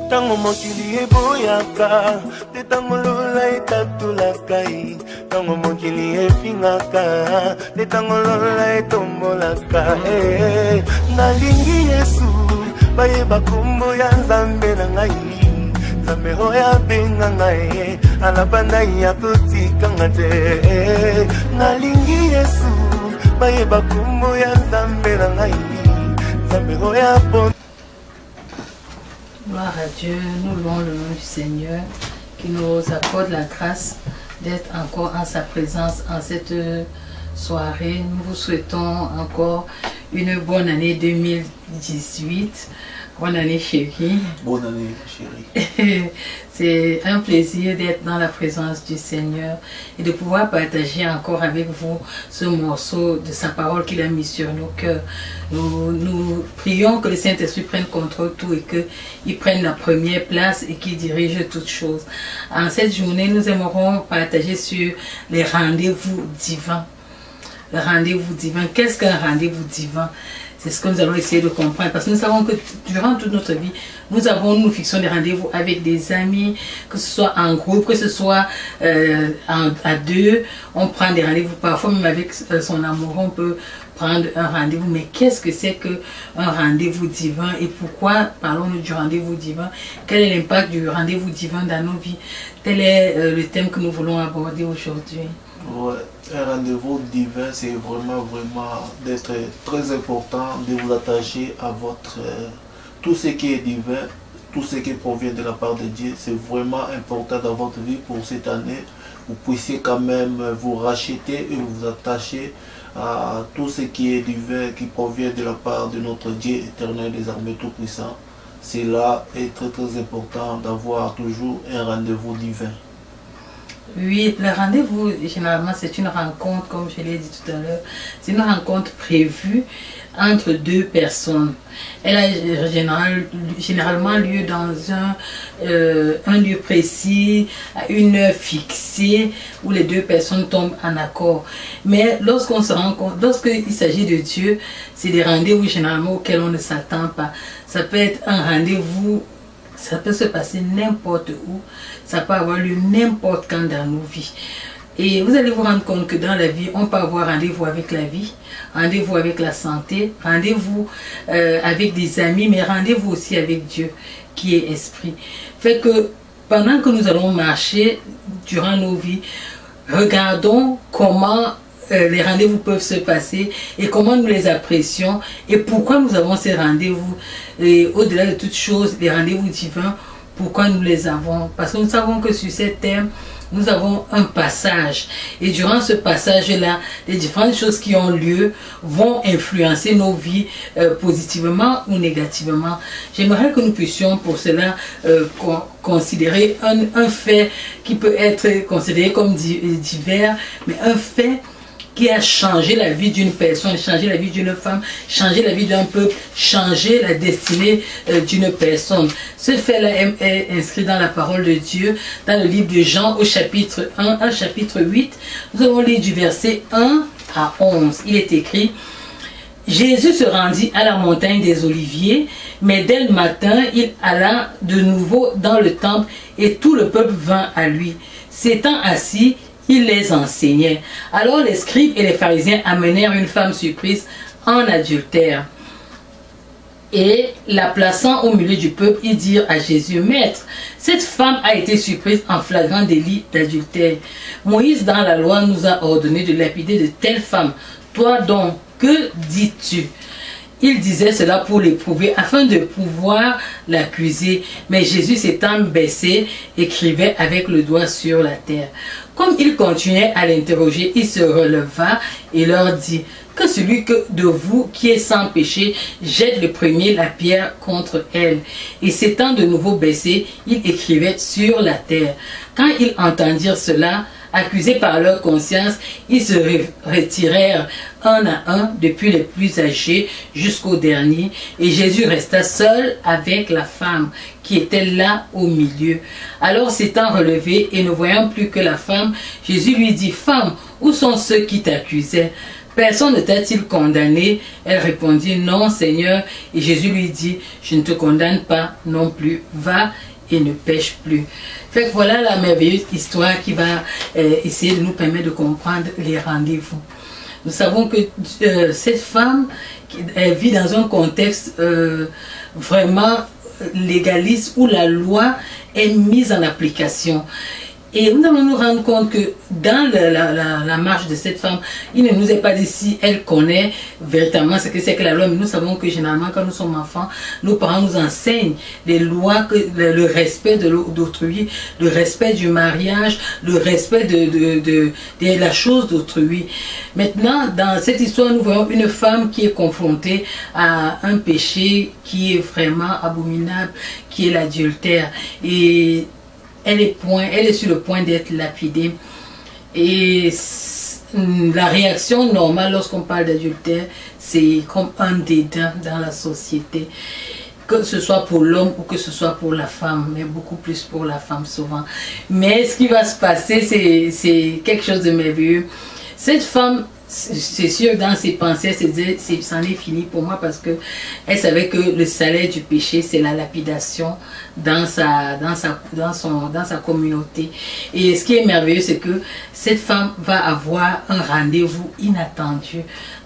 Tango mokili eboyaka, te tango lola etatulakai. Tango mokili efingaka, te tango lola etombolaka. Nalingi Yesu, baye bakumbo ya Nzambe na ngai. Nzambe hoya benga ngai, alabanda ya kutika ngate. Nalingi Yesu, baye bakumbo ya Nzambe na ngai. Nzambe hoya pon. Gloire à Dieu, nous louons le nom du Seigneur qui nous accorde la grâce d'être encore en sa présence en cette soirée. Nous vous souhaitons encore une bonne année 2018. Bonne année chérie. Bonne année chérie. C'est un plaisir d'être dans la présence du Seigneur et de pouvoir partager encore avec vous ce morceau de sa parole qu'il a mis sur nos cœurs. Nous prions que le Saint-Esprit prenne contrôle tout et qu'il prenne la première place et qu'il dirige toutes choses. En cette journée, nous aimerons partager sur les rendez-vous divins. Le rendez-vous divin. Qu'est-ce qu'un rendez-vous divin? C'est ce que nous allons essayer de comprendre parce que nous savons que durant toute notre vie, nous fixons des rendez-vous avec des amis, que ce soit en groupe, que ce soit à deux. On prend des rendez-vous, parfois même avec son amoureux, on peut prendre un rendez-vous. Mais qu'est-ce que c'est qu'un rendez-vous divin et pourquoi parlons-nous du rendez-vous divin? Quel est l'impact du rendez-vous divin dans nos vies? Tel est le thème que nous voulons aborder aujourd'hui. Ouais, un rendez-vous divin, c'est vraiment d'être très important, de vous attacher à votre tout ce qui est divin, tout ce qui provient de la part de Dieu. C'est vraiment important dans votre vie pour cette année. Vous puissiez quand même vous racheter et vous attacher à tout ce qui est divin, qui provient de la part de notre Dieu éternel des armées tout-puissant. C'est là est très important d'avoir toujours un rendez-vous divin. Oui, le rendez-vous, généralement, c'est une rencontre, comme je l'ai dit tout à l'heure, c'est une rencontre prévue entre deux personnes. Elle a généralement lieu dans un lieu précis, à une heure fixée, où les deux personnes tombent en accord. Mais lorsqu'on se rend compte, lorsqu'il s'agit de Dieu, c'est des rendez-vous généralement auxquels on ne s'attend pas. Ça peut être un rendez-vous. Ça peut se passer n'importe où, ça peut avoir lieu n'importe quand dans nos vies. Et vous allez vous rendre compte que dans la vie, on peut avoir rendez-vous avec la vie, rendez-vous avec la santé, rendez-vous avec des amis, mais rendez-vous aussi avec Dieu, qui est esprit. Fait que pendant que nous allons marcher durant nos vies, regardons comment les rendez-vous peuvent se passer et comment nous les apprécions et pourquoi nous avons ces rendez-vous. Et au-delà de toutes choses, les rendez-vous divins, pourquoi nous les avons? Parce que nous savons que sur ces thèmes, nous avons un passage. Et durant ce passage-là, les différentes choses qui ont lieu vont influencer nos vies positivement ou négativement. J'aimerais que nous puissions pour cela considérer un fait qui peut être considéré comme divers, mais un fait qui a changé la vie d'une personne, changé la vie d'une femme, changé la vie d'un peuple, changé la destinée d'une personne. Ce fait-là est inscrit dans la parole de Dieu, dans le livre de Jean au chapitre 1, chapitre 8. Nous allons lire du verset 1 à 11. Il est écrit: Jésus se rendit à la montagne des Oliviers, mais dès le matin, il alla de nouveau dans le temple et tout le peuple vint à lui. S'étant assis, il les enseignait. Alors les scribes et les pharisiens amenèrent une femme surprise en adultère. Et la plaçant au milieu du peuple, ils dirent à Jésus: Maître, cette femme a été surprise en flagrant délit d'adultère. Moïse dans la loi nous a ordonné de lapider de telles femmes. Toi donc, que dis-tu? Il disait cela pour l'éprouver, afin de pouvoir l'accuser. Mais Jésus s'étant baissé, écrivait avec le doigt sur la terre. Comme il continuait à l'interroger, il se releva et leur dit: que celui de vous qui est sans péché jette le premier la pierre contre elle. Et s'étant de nouveau baissé, il écrivait sur la terre. Quand ils entendirent cela, accusés par leur conscience, ils se retirèrent un à un, depuis les plus âgés jusqu'au dernier, et Jésus resta seul avec la femme qui était là au milieu. Alors s'étant relevé et ne voyant plus que la femme, Jésus lui dit: Femme, où sont ceux qui t'accusaient? personne ne t'a-t-il condamné? Elle répondit, non Seigneur. Et Jésus lui dit, je ne te condamne pas non plus, va et ne pêche plus. Fait que voilà la merveilleuse histoire qui va essayer de nous permettre de comprendre les rendez-vous. Nous savons que cette femme elle vit dans un contexte vraiment légaliste où la loi est mise en application. Et nous allons nous rendre compte que dans la marche de cette femme, il ne nous est pas dit si elle connaît véritablement ce que c'est que la loi. Mais nous savons que généralement quand nous sommes enfants, nos parents nous enseignent les lois, le respect d'autrui, le respect du mariage, le respect de la chose d'autrui. Maintenant, dans cette histoire, nous voyons une femme qui est confrontée à un péché qui est vraiment abominable, qui est l'adultère. Et elle est sur le point d'être lapidée. Et la réaction normale lorsqu'on parle d'adultère, c'est comme un dédain dans la société. Que ce soit pour l'homme ou que ce soit pour la femme, mais beaucoup plus pour la femme souvent. Mais ce qui va se passer, c'est quelque chose de merveilleux. Cette femme, c'est sûr, dans ses pensées, elle se disait, c'en est fini pour moi parce que elle savait que le salaire du péché, c'est la lapidation dans sa communauté. Et ce qui est merveilleux, c'est que cette femme va avoir un rendez-vous inattendu,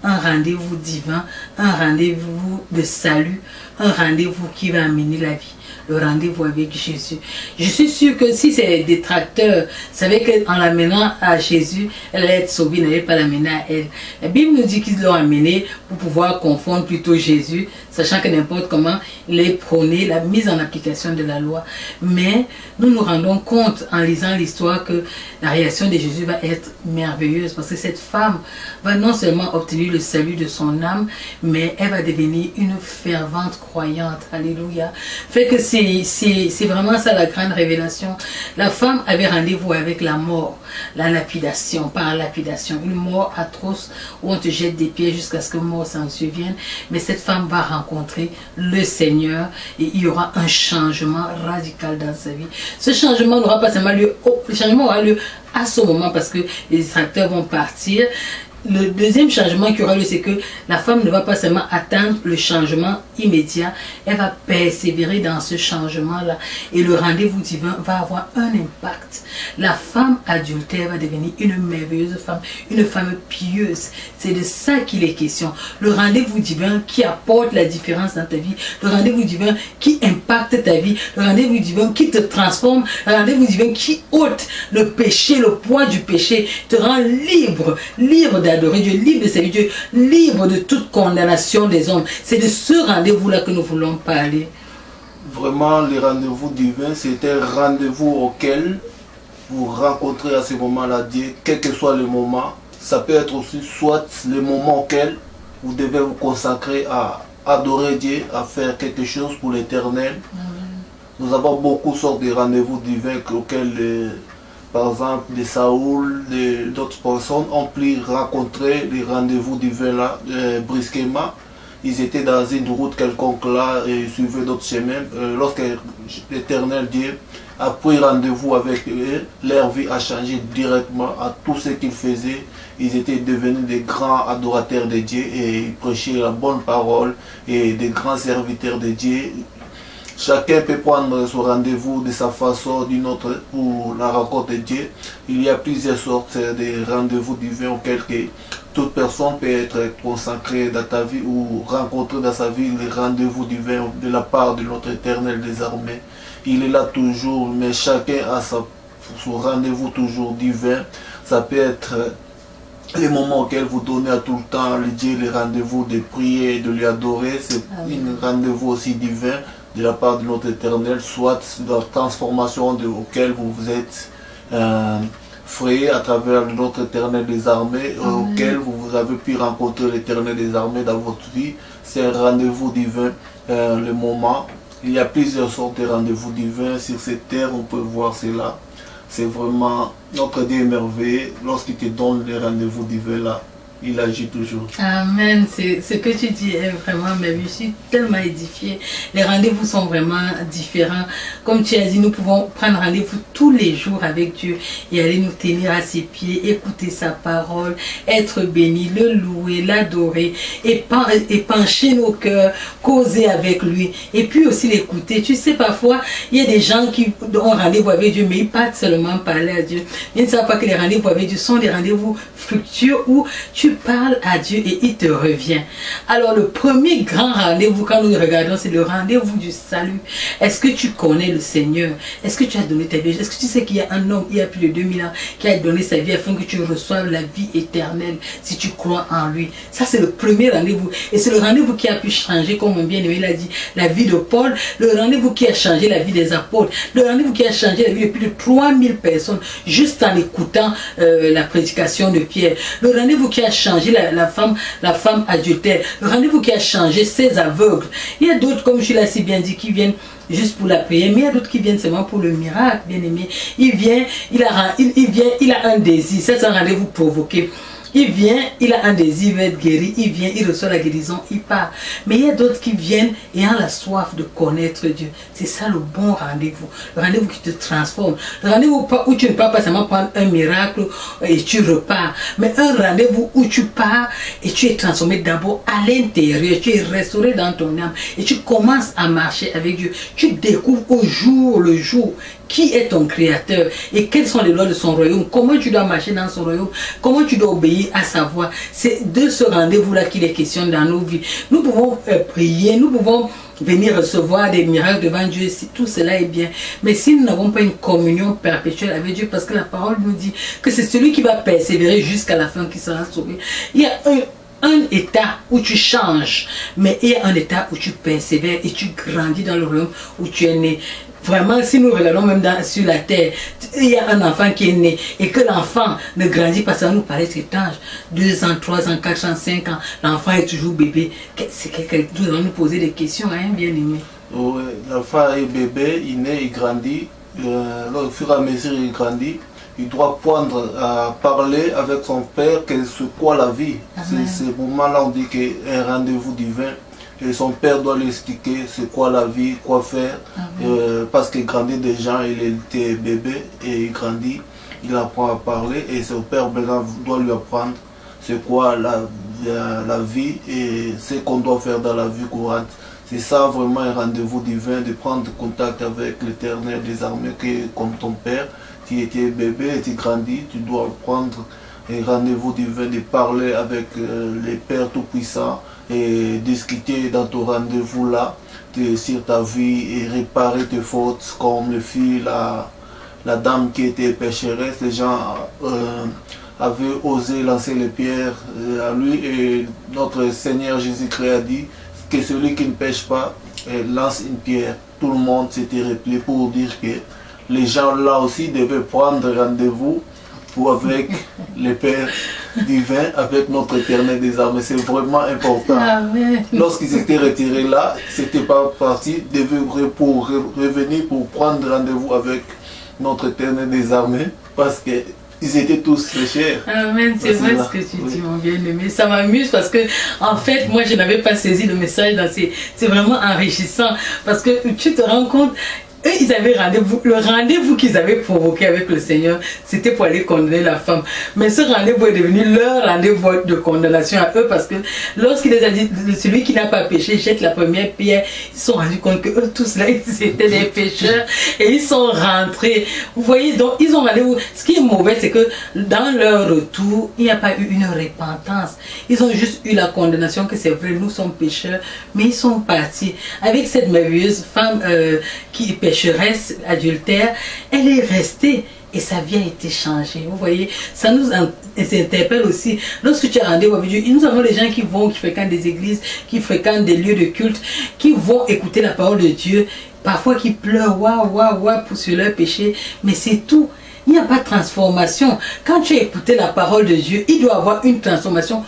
un rendez-vous divin, un rendez-vous de salut, un rendez-vous qui va amener la vie. Le rendez-vous avec Jésus. Je suis sûre que si ces détracteurs savaient qu'en l'amenant à Jésus, elle allait être sauvée, ils n'allaient pas l'amener à elle. La Bible nous dit qu'ils l'ont amené pour pouvoir confondre plutôt Jésus, sachant que n'importe comment, il est prôné la mise en application de la loi. Mais nous nous rendons compte en lisant l'histoire que la réaction de Jésus va être merveilleuse parce que cette femme va non seulement obtenir le salut de son âme, mais elle va devenir une fervente croyante. Alléluia. Fait que c'est vraiment ça la grande révélation. La femme avait rendez-vous avec la mort, la lapidation, par lapidation, une mort atroce où on te jette des pieds jusqu'à ce que mort s'en survienne. Mais cette femme va rencontrer le Seigneur et il y aura un changement radical dans sa vie. Ce changement n'aura pas seulement lieu, le changement aura lieu à ce moment parce que les distracteurs vont partir. Le deuxième changement qui aura lieu, c'est que la femme ne va pas seulement atteindre le changement immédiat, elle va persévérer dans ce changement-là. Et le rendez-vous divin va avoir un impact. La femme adultère va devenir une merveilleuse femme, une femme pieuse. C'est de ça qu'il est question. Le rendez-vous divin qui apporte la différence dans ta vie, le rendez-vous divin qui impacte ta vie, le rendez-vous divin qui te transforme, le rendez-vous divin qui ôte le péché, le poids du péché, te rend libre, libre d'adorer Dieu, libre de servir Dieu, libre de toute condamnation des hommes. C'est de ce rendez-vous-là que nous voulons parler. Vraiment, le rendez-vous divin, c'est un rendez-vous auquel vous rencontrez à ce moment-là Dieu, quel que soit le moment. Ça peut être aussi soit le moment auquel vous devez vous consacrer à adorer Dieu, à faire quelque chose pour l'éternel. Nous avons beaucoup de sortes de rendez-vous divins auxquels par exemple, de Saoul, d'autres personnes ont pu rencontrer les rendez-vous divins là, brusquement. Ils étaient dans une route quelconque là et suivaient d'autres chemins. Lorsque l'Éternel Dieu a pris rendez-vous avec eux, leur vie a changé directement à tout ce qu'ils faisaient. Ils étaient devenus des grands adorateurs de Dieu et ils prêchaient la bonne parole et des grands serviteurs de Dieu. Chacun peut prendre son rendez-vous de sa façon, d'une autre, pour la rencontre de Dieu. Il y a plusieurs sortes de rendez-vous divins auxquels toute personne peut être consacrée dans ta vie ou rencontrer dans sa vie les rendez-vous divins de la part de notre Éternel des armées. Il est là toujours, mais chacun a son rendez-vous toujours divin. Ça peut être les moments auxquels vous donnez à tout le temps le Dieu les rendez-vous de prier et de lui adorer. C'est un rendez-vous aussi divin de la part de notre Éternel, soit la transformation auquel vous vous êtes frayé à travers notre Éternel des armées, auquel vous avez pu rencontrer l'Éternel des armées dans votre vie. C'est un rendez-vous divin, le moment. Il y a plusieurs sortes de rendez-vous divins sur cette terre, on peut voir cela. C'est vraiment notre Dieu merveilleux lorsqu'il te donne les rendez-vous divins là. il agit toujours. Amen. Ce que tu dis est vraiment merveilleux. Je suis tellement édifiée. Les rendez-vous sont vraiment différents. Comme tu as dit, nous pouvons prendre rendez-vous tous les jours avec Dieu et aller nous tenir à ses pieds, écouter sa parole, être béni, le louer, l'adorer et pencher nos cœurs, causer avec lui et puis aussi l'écouter. Tu sais, parfois, il y a des gens qui ont rendez-vous avec Dieu, mais ils partent seulement parler à Dieu. Ils ne savent pas que les rendez-vous avec Dieu sont des rendez-vous fructueux où tu parles à Dieu et il te revient. Alors le premier grand rendez-vous quand nous regardons, c'est le rendez-vous du salut. Est-ce que tu connais le Seigneur? Est-ce que tu as donné ta vie? Est-ce que tu sais qu'il y a un homme il y a plus de 2000 ans qui a donné sa vie afin que tu reçoives la vie éternelle si tu crois en lui? Ça c'est le premier rendez-vous et c'est le rendez-vous qui a pu changer, comme mon bien-aimé l'a dit, la vie de Paul, le rendez-vous qui a changé la vie des apôtres, le rendez-vous qui a changé la vie de plus de 3000 personnes juste en écoutant la prédication de Pierre, le rendez-vous qui a changé la femme adultère, le rendez-vous qui a changé ces aveugles. Il y a d'autres, comme je l'ai si bien dit, qui viennent juste pour la prière, mais il y a d'autres qui viennent seulement pour le miracle, bien aimé. Il vient, il a un désir, c'est un rendez-vous provoqué. Il vient, il a un désir, il veut être guéri, il vient, il reçoit la guérison, il part. Mais il y a d'autres qui viennent ayant la soif de connaître Dieu. C'est ça le bon rendez-vous. Le rendez-vous qui te transforme. Le rendez-vous où tu ne pars pas seulement prendre un miracle et tu repars. Mais un rendez-vous où tu pars et tu es transformé d'abord à l'intérieur. Tu es restauré dans ton âme et tu commences à marcher avec Dieu. Tu découvres au jour le jour qui est ton créateur et quelles sont les lois de son royaume, comment tu dois marcher dans son royaume, comment tu dois obéir à sa voix. C'est de ce rendez-vous-là qu'il est question dans nos vies. Nous pouvons prier, nous pouvons venir recevoir des miracles devant Dieu, si tout cela est bien. Mais si nous n'avons pas une communion perpétuelle avec Dieu, parce que la parole nous dit que c'est celui qui va persévérer jusqu'à la fin qui sera sauvé. Il y a un état où tu changes, mais il y a un état où tu persévères et tu grandis dans le royaume où tu es né. Vraiment, si nous regardons même sur la terre, il y a un enfant qui est né et que l'enfant ne grandit pas, ça nous paraît étrange. 2 ans, 3 ans, 4 ans, 5 ans, l'enfant est toujours bébé. Nous allons nous poser des questions, hein, bien aimé. Oui, l'enfant est bébé, il naît, il grandit. Au fur et à mesure il grandit, il doit apprendre à parler avec son père, c'est quoi la vie. C'est ce moment-là, on dit qu'il y a un rendez-vous divin. Et son père doit lui expliquer c'est quoi la vie, quoi faire. Parce qu'il grandit déjà, il était bébé et il grandit, il apprend à parler et son père maintenant doit lui apprendre c'est quoi la vie et ce qu'on doit faire dans la vie courante. C'est ça vraiment un rendez-vous divin, de prendre contact avec l'Éternel des armées, comme ton père, qui était bébé et tu grandis, tu dois prendre un rendez-vous divin de parler avec les Pères Tout-Puissants et discuter dans ton rendez-vous là sur ta vie et réparer tes fautes, comme le fit la dame qui était pécheresse. Les gens avaient osé lancer les pierres à lui et notre Seigneur Jésus-Christ a dit que celui qui ne pêche pas lance une pierre. Tout le monde s'était replié pour dire que les gens là aussi devaient prendre rendez-vous avec les Pères divins, avec notre Éternel des armées. C'est vraiment important. Lorsqu'ils s'étaient retirés là, c'était pas parti, ils devaient revenir pour prendre rendez-vous avec notre Éternel des armées, parce que ils étaient tous très chers. Amen, c'est vrai ce que tu dis, mon bien-aimé. Ça m'amuse parce que, en fait, moi, je n'avais pas saisi le message. C'est vraiment enrichissant parce que tu te rends compte. Eux, ils avaient rendez-vous. Le rendez-vous qu'ils avaient provoqué avec le Seigneur, c'était pour aller condamner la femme. Mais ce rendez-vous est devenu leur rendez-vous de condamnation à eux parce que lorsqu'il les a dit, celui qui n'a pas péché jette la première pierre, ils se sont rendus compte que eux tous là, ils étaient des pécheurs et ils sont rentrés. Vous voyez, donc ils ont rendez-vous. Ce qui est mauvais, c'est que dans leur retour, il n'y a pas eu une repentance. Ils ont juste eu la condamnation que c'est vrai, nous sommes pécheurs, mais ils sont partis avec cette merveilleuse femme qui est pécheresse, adultère, elle est restée et sa vie a été changée. Vous voyez, ça nous interpelle aussi. Lorsque tu as rendez-vous avec Dieu, nous avons des gens qui fréquentent des églises, qui fréquentent des lieux de culte, qui vont écouter la parole de Dieu, parfois qui pleurent, pour sur leur péché, mais c'est tout. Il n'y a pas de transformation. Quand tu as écouté la parole de Dieu, il doit y avoir une transformation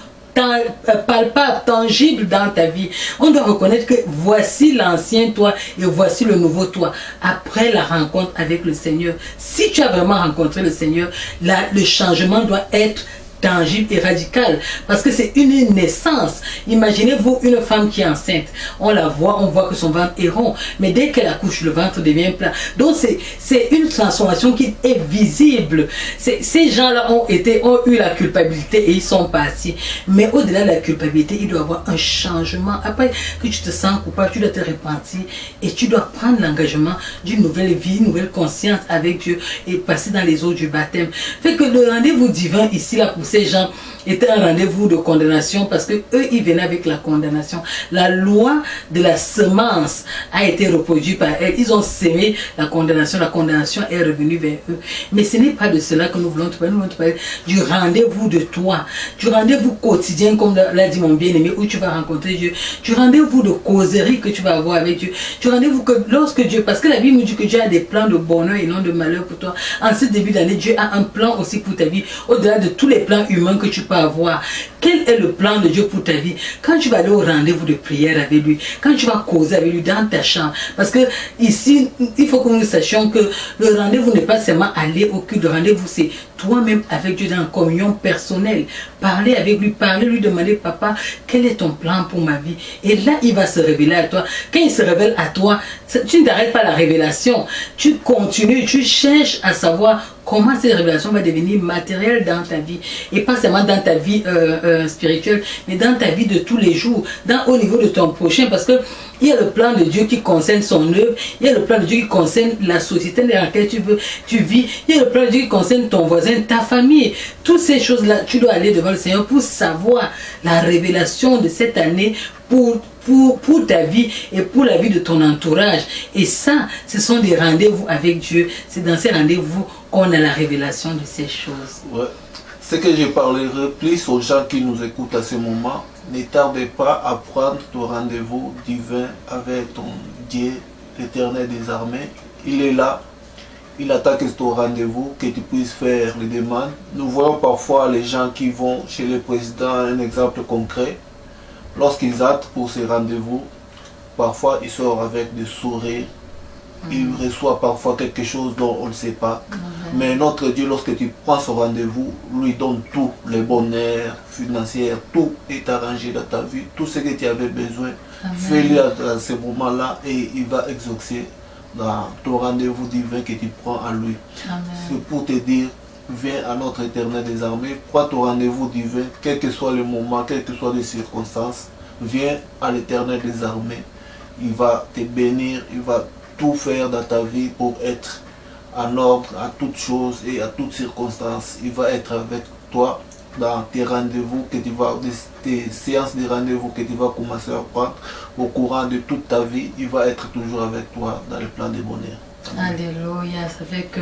palpable, tangible dans ta vie. On doit reconnaître que voici l'ancien toi et voici le nouveau toi après la rencontre avec le Seigneur. Si tu as vraiment rencontré le Seigneur, le changement doit être tangible et radical, parce que c'est une naissance. Imaginez-vous une femme qui est enceinte, on la voit, on voit que son ventre est rond, mais dès qu'elle accouche, le ventre devient plat. Donc c'est une transformation qui est visible. Ces gens-là ont eu la culpabilité et ils sont partis. Mais au-delà de la culpabilité, il doit y avoir un changement. Après que tu te sens coupable, tu dois te repentir et tu dois prendre l'engagement d'une nouvelle vie, une nouvelle conscience avec Dieu et passer dans les eaux du baptême. Fait que le rendez-vous divin ici, là, pour ces gens, était un rendez-vous de condamnation parce que eux, ils venaient avec la condamnation. La loi de la semence a été reproduite par elles. Ils ont sémé la condamnation est revenue vers eux. Mais ce n'est pas de cela que nous voulons te parler. Nous voulons te parler du rendez-vous de toi, du rendez-vous quotidien, comme l'a dit mon bien-aimé, où tu vas rencontrer Dieu, du rendez-vous de causerie que tu vas avoir avec Dieu, du rendez-vous que lorsque Dieu, parce que la Bible nous dit que Dieu a des plans de bonheur et non de malheur pour toi. En ce début d'année, Dieu a un plan aussi pour ta vie, au-delà de tous les plans humains que tu peux avoir. Quel est le plan de Dieu pour ta vie? Quand tu vas aller au rendez-vous de prière avec lui, quand tu vas causer avec lui dans ta chambre, parce que ici, il faut que nous sachions que le rendez-vous n'est pas seulement aller au culte. Le rendez-vous, c'est toi-même avec Dieu dans une communion personnelle. Parler avec lui, lui demander, papa, quel est ton plan pour ma vie? Et là, il va se révéler à toi. Quand il se révèle à toi, tu ne t'arrêtes pas la révélation. Tu continues, tu cherches à savoir comment cette révélation va devenir matérielle dans ta vie. Et pas seulement dans ta vie spirituelle, mais dans ta vie de tous les jours, au niveau de ton prochain. Parce que il y a le plan de Dieu qui concerne son œuvre, il y a le plan de Dieu qui concerne la société dans laquelle tu vis, il y a le plan de Dieu qui concerne ton voisin, ta famille. Toutes ces choses-là, tu dois aller devant le Seigneur pour savoir la révélation de cette année pour ta vie et pour la vie de ton entourage. Et ça, ce sont des rendez-vous avec Dieu. C'est dans ces rendez-vous qu'on a la révélation de ces choses. Ouais. Ce que je parlerai plus aux gens qui nous écoutent à ce moment, ne tardez pas à prendre ton rendez-vous divin avec ton Dieu, l'Éternel des armées. Il est là. Il attend que ton rendez-vous, que tu puisses faire les demandes. Nous voyons parfois les gens qui vont chez le président, un exemple concret. Lorsqu'ils attendent pour ces rendez-vous, parfois ils sortent avec des sourires. Il reçoit parfois quelque chose dont on ne sait pas. Mais notre Dieu, lorsque tu prends ce rendez-vous, lui donne tout, les bonheurs financiers, tout est arrangé dans ta vie, tout ce que tu avais besoin. Fais-le à ce moment-là et il va exaucer dans ton rendez-vous divin que tu prends à lui. C'est pour te dire, viens à notre Éternel des armées, prends ton rendez-vous divin, quel que soit le moment, quelles que soient les circonstances, viens à l'Éternel des armées. Il va te bénir, il va tout faire dans ta vie pour être en ordre à toutes choses et à toutes circonstances. Il va être avec toi dans tes rendez-vous, tes séances de rendez-vous que tu vas commencer à prendre au courant de toute ta vie. Il va être toujours avec toi dans le plan de bonheur. Alléluia, ça fait que,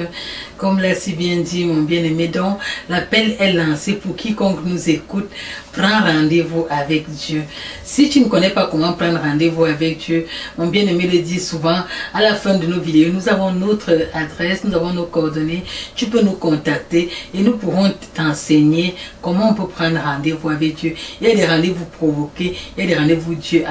comme l'a si bien dit mon bien-aimé, donc l'appel est lancé pour quiconque nous écoute. Prends rendez-vous avec Dieu. Si tu ne connais pas comment prendre rendez-vous avec Dieu, mon bien-aimé le dit souvent, à la fin de nos vidéos, nous avons notre adresse, nous avons nos coordonnées, tu peux nous contacter et nous pourrons t'enseigner comment on peut prendre rendez-vous avec Dieu. Il y a des rendez-vous provoqués, il y a des rendez-vous Dieu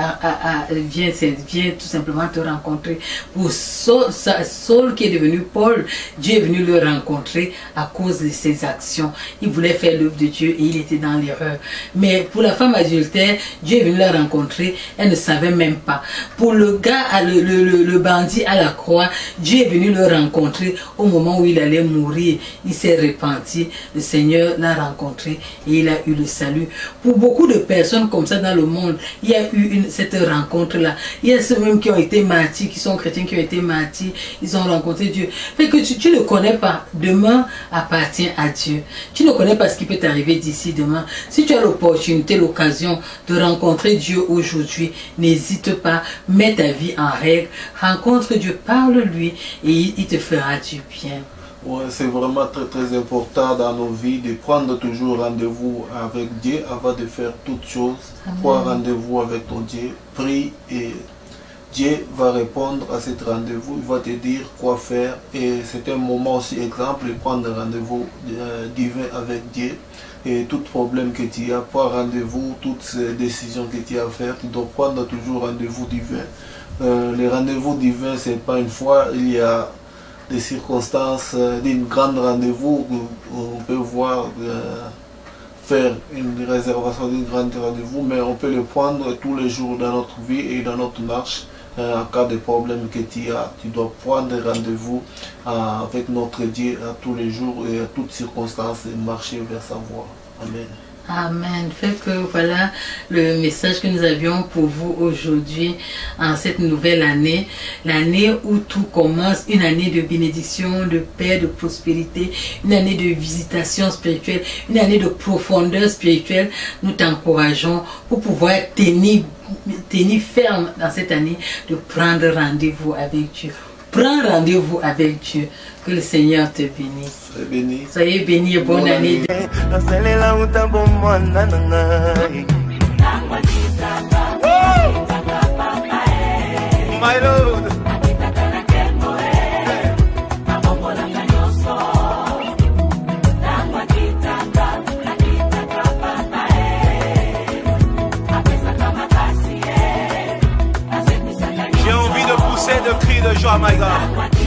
vient tout simplement te rencontrer. Pour Saul qui est devenu Paul, Dieu est venu le rencontrer à cause de ses actions. Il voulait faire l'œuvre de Dieu et il était dans l'erreur. Mais pour la femme adultère, Dieu est venu la rencontrer, elle ne savait même pas. Pour le gars, le bandit à la croix, Dieu est venu le rencontrer au moment où il allait mourir. Il s'est repenti, le Seigneur l'a rencontré et il a eu le salut. Pour beaucoup de personnes comme ça dans le monde, il y a eu cette rencontre-là. Il y a ceux même qui ont été martyrs, qui sont chrétiens, qui ont été martyrs, ils ont rencontré Dieu. Fait que tu ne connais pas, demain appartient à Dieu. Tu ne connais pas ce qui peut t'arriver d'ici demain. Si tu as l'opportunité, l'occasion de rencontrer Dieu aujourd'hui, n'hésite pas, mets ta vie en règle, rencontre Dieu, parle-lui et il te fera du bien. Ouais, c'est vraiment très important dans nos vies de prendre toujours rendez-vous avec Dieu avant de faire toutes choses. Prends rendez-vous avec ton Dieu, prie et Dieu va répondre à cet rendez-vous, il va te dire quoi faire et c'est un moment aussi exemple de prendre rendez-vous divin avec Dieu. Et tout problème que tu as, prends rendez-vous, toutes décisions que tu as à faire, tu dois prendre toujours rendez-vous divin. Les rendez-vous divins, c'est pas une fois, il y a des circonstances d'une grande rendez-vous où on peut voir faire une réservation d'une grande rendez-vous, mais on peut le prendre tous les jours dans notre vie et dans notre marche. En cas de problème que tu as, tu dois prendre rendez-vous avec notre Dieu à tous les jours et à toutes circonstances et marcher vers sa voie. Amen. Amen. Fait que voilà le message que nous avions pour vous aujourd'hui en cette nouvelle année. L'année où tout commence, une année de bénédiction, de paix, de prospérité, une année de visitation spirituelle, une année de profondeur spirituelle. Nous t'encourageons pour pouvoir tenir ferme dans cette année, de prendre rendez-vous avec Dieu. Prends rendez-vous avec Dieu. Que le Seigneur te bénisse. Soyez bénis. Soyez bénis et bonne année. My Lord. J'ai envie de pousser de cris de joie, my God.